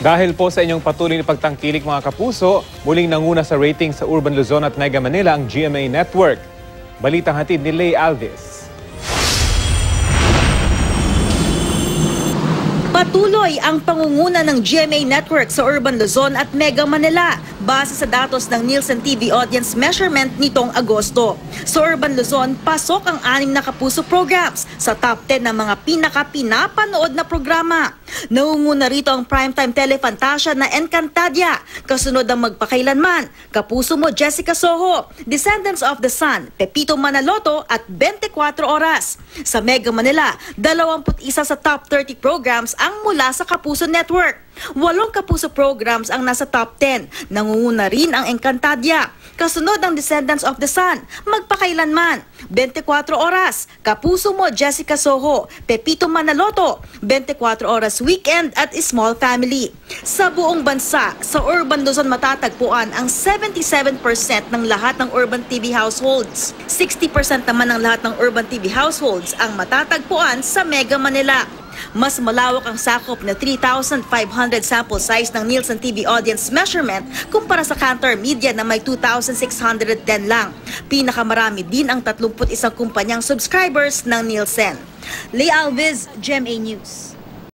Dahil po sa inyong patuloy na pagtangkilik mga kapuso, muling nanguna sa rating sa Urban Luzon at Mega Manila ang GMA Network. Balitang hatid ni Lay Alvis. Patuloy ang pangunguna ng GMA Network sa Urban Luzon at Mega Manila base sa datos ng Nielsen TV Audience Measurement nitong Agosto. Sa Urban Luzon, pasok ang 6 na kapuso programs sa top 10 ng mga pinaka-pinapanood na programa. Nangunguna rito ang primetime telefantasya na Encantadia, kasunod ang Magpakailanman, Kapuso Mo Jessica Soho, Descendants of the Sun, Pepito Manaloto at 24 Oras. Sa Mega Manila, 21 sa top 30 programs ang mula sa Kapuso Network. 8 kapuso programs ang nasa top 10. Nangunguna rin ang Encantadia. Kasunod ang Descendants of the Sun, Magpakailanman, 24 Oras, Kapuso Mo Jessica Soho, Pepito Manaloto, 24 Oras Weekend at Small Family. Sa buong bansa, sa Urban Luzon matatagpuan ang 77% ng lahat ng Urban TV households. 60% naman ng lahat ng Urban TV households ang matatagpuan sa Mega Manila. Mas malawak ang sakop na 3,500 sample size ng Nielsen TV Audience Measurement kumpara sa Kantar Media na may 2,610 lang. Pinakamarami din ang 31 kumpanyang subscribers ng Nielsen. Lay Alvis, GMA News.